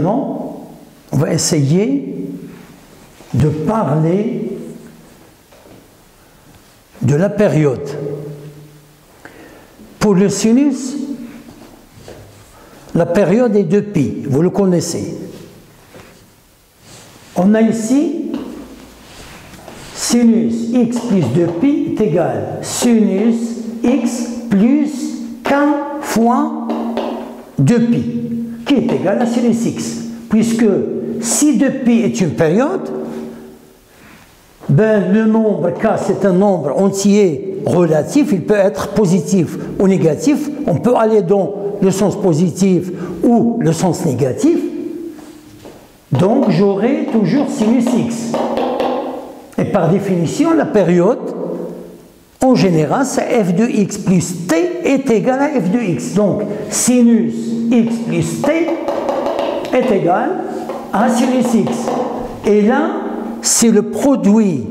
maintenant, on va essayer de parler de la période. Pour le sinus, la période est de pi, vous le connaissez. On a ici sinus x plus 2pi est égal sinus x plus k fois 2pi, qui est égal à sinus x. Puisque si 2pi est une période, ben, le nombre k c'est un nombre entier relatif, il peut être positif ou négatif, on peut aller dans le sens positif ou le sens négatif, donc j'aurai toujours sinus x. Et par définition, la période, en général, c'est f de x plus t est égal à f de x. Donc, sinus x plus t est égal à sinus x. Et là, c'est le produit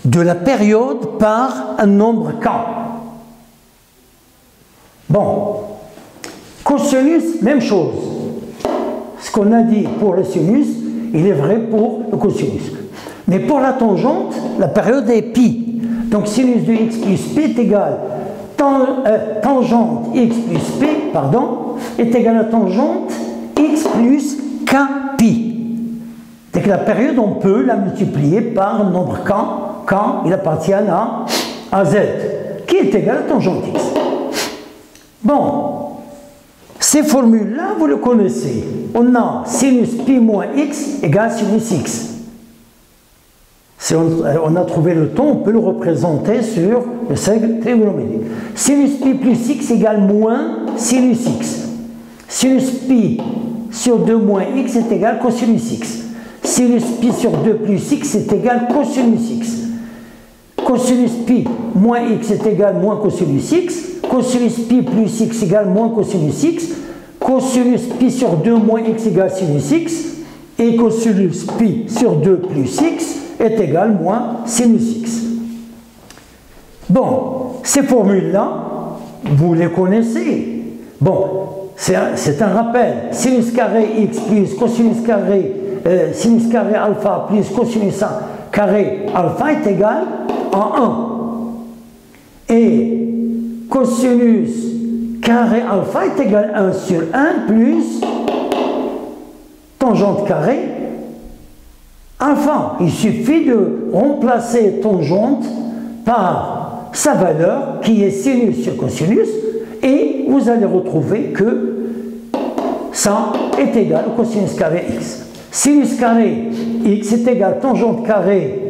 de la période par un nombre k. Bon, cosinus, même chose. Ce qu'on a dit pour le sinus, il est vrai pour le cosinus. Mais pour la tangente, la période est pi. Donc sinus de x plus p est égal tangente x plus p, pardon, est égal à tangente x plus k pi. C'est que la période, on peut la multiplier par un nombre k, il appartient à z, qui est égal à tangente x. Bon, ces formules-là, vous le connaissez. On a sinus pi moins x égale sinus x. Si on a trouvé le temps, on peut le représenter sur le cercle trigonométrique. Sinus pi plus x égale moins sinus x. Sinus pi sur 2 moins x est égal cosinus x. Sinus pi sur 2 plus x est égal cosinus x. Cosinus pi moins x est égal moins cosinus x. Cosinus pi plus x égale moins cosinus x. Cosinus pi sur 2 moins x égale sinus x. Et cosinus pi sur 2 plus x est égal moins sinus x. Bon, ces formules-là, vous les connaissez. Bon, c'est un rappel. Sinus carré x plus cosinus carré alpha plus cosinus carré alpha est égal à 1. Et cosinus carré alpha est égal à 1 sur 1 plus tangente carré alpha. Il suffit de remplacer tangente par sa valeur qui est sinus sur cosinus et vous allez retrouver que ça est égal au cosinus carré x. Sinus carré x est égal à tangente carré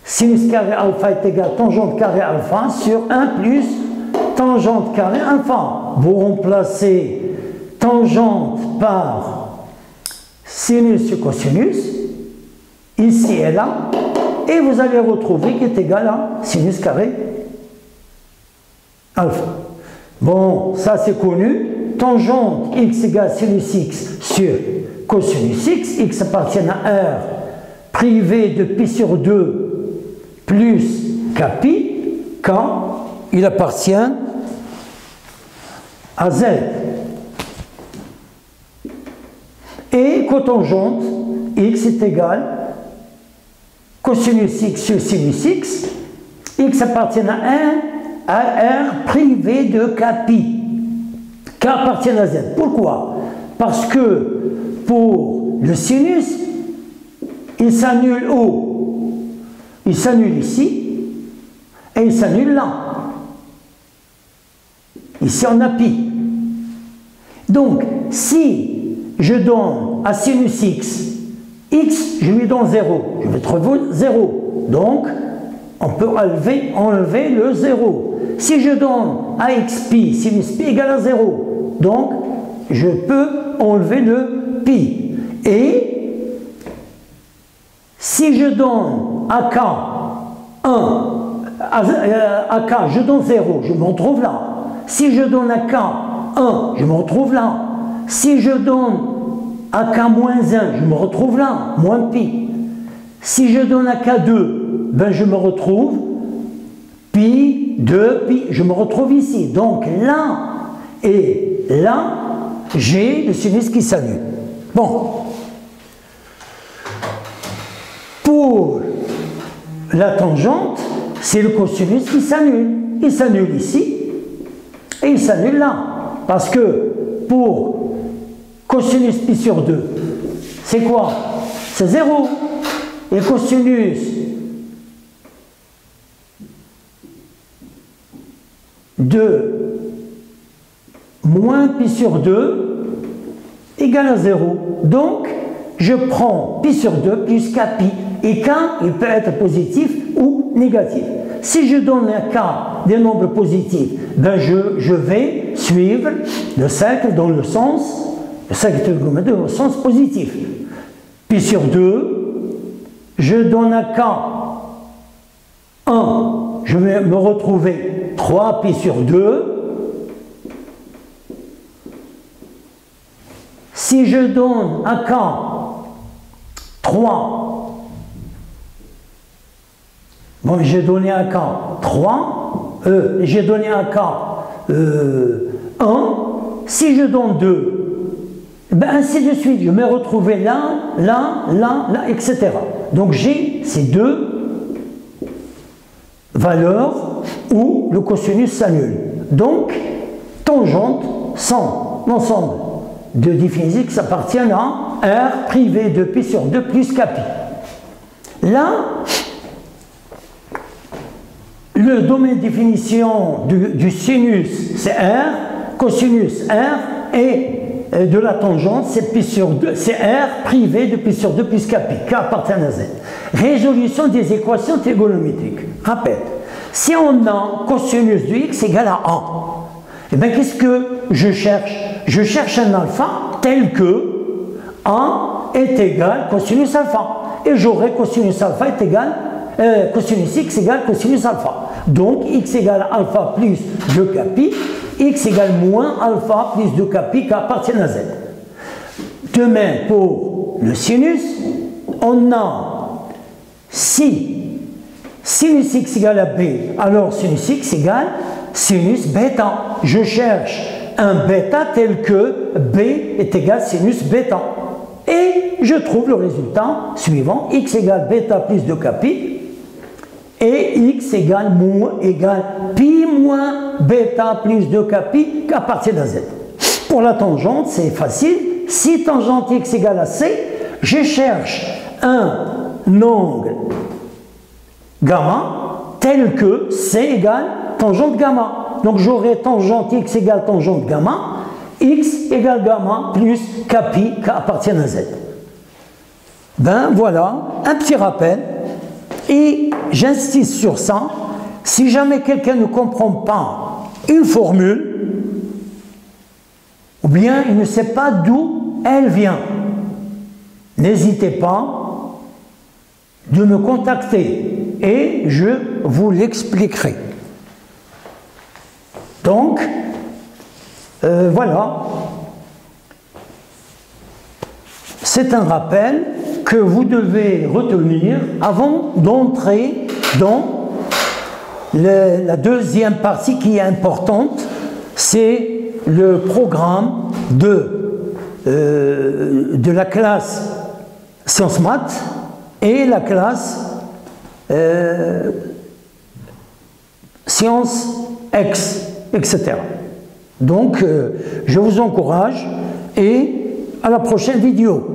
sinus carré alpha est égal à tangente carré alpha sur 1 plus tangente carré alpha. Vous remplacez tangente par sinus sur cosinus ici et là, et vous allez retrouver qui est égal à sinus carré alpha. Bon, ça c'est connu. Tangente x égale sinus x sur cosinus x. X appartient à R privé de pi sur 2 plus k pi, quand il appartient à z. Et cotangente x est égal cosinus x sur sinus x. X appartient à R privé de k pi. K appartient à z. Pourquoi? Parce que pour le sinus, il s'annule où? Il s'annule ici et il s'annule là. Ici on a pi. Donc si je donne à sinus x, je lui donne 0, je vais trouver 0. Donc, on peut enlever le 0. Si je donne à x pi, sinus pi égale à 0. Donc, je peux enlever le pi. Et si je donne à k 1, à k, je donne 0, je me retrouve là. Si je donne à k 1, je me retrouve là. Si je donne à k-1, je me retrouve là, moins pi. Si je donne à k2, ben je me retrouve pi, 2, pi, je me retrouve ici. Donc là, et là, j'ai le sinus qui s'annule. Bon. Pour la tangente, c'est le cosinus qui s'annule. Il s'annule ici et il s'annule là. Parce que pour cosinus pi sur 2, c'est quoi? C'est 0. Et cosinus de moins pi sur 2 égale à 0. Donc, je prends pi sur 2 plus k pi. Et k, il peut être positif ou négatif. Si je donne un k des nombres positifs, ben je vais suivre le cercle dans le sens, le cercle trigonométrique dans le sens positif. Pi sur 2, je donne un k 1, je vais me retrouver 3 pi sur 2. Si je donne un k 3, bon, j'ai donné un k 3, j'ai donné un k 1, si je donne 2, ben ainsi de suite, je vais me retrouver là, là, là, là, etc. Donc j'ai ces deux valeurs où le cosinus s'annule. Donc, tangente sans l'ensemble de définitions qui appartiennent à R privé de pi sur 2 plus k pi. Là, le domaine de définition du sinus, c'est R, cosinus R, et de la tangente, c'est pi sur 2, c'est R privé de pi sur 2 plus k pi, k appartient à Z. Résolution des équations trigonométriques. Rappel, si on a cosinus de x égale à 1, et bien qu'est-ce que je cherche? Je cherche un alpha tel que 1 est égal cosinus alpha. Et j'aurai cosinus alpha est égal, cosinus x égale cosinus alpha. Donc x égale alpha plus 2k pi, x égale moins alpha plus 2k pi qui appartient à z. De même pour le sinus, on a si sinus x égale à b, alors sinus x égale sinus bêta. Je cherche un bêta tel que b est égal sinus bêta. Et je trouve le résultat suivant, x égale bêta plus 2k pi, et x égale pi moins bêta plus 2k pi qui appartient à z. Pour la tangente, c'est facile. Si tangente x égale à c, je cherche un angle gamma tel que c égale tangente gamma. Donc j'aurai tangente x égale tangente gamma, x égale gamma plus k pi qui appartient à z. Ben voilà, un petit rappel. Et j'insiste sur ça, si jamais quelqu'un ne comprend pas une formule, ou bien il ne sait pas d'où elle vient, n'hésitez pas de me contacter et je vous l'expliquerai. Donc, voilà, c'est un rappel que vous devez retenir avant d'entrer dans la deuxième partie qui est importante, c'est le programme de la classe Sciences Maths et la classe Sciences X, etc. Donc, je vous encourage et à la prochaine vidéo.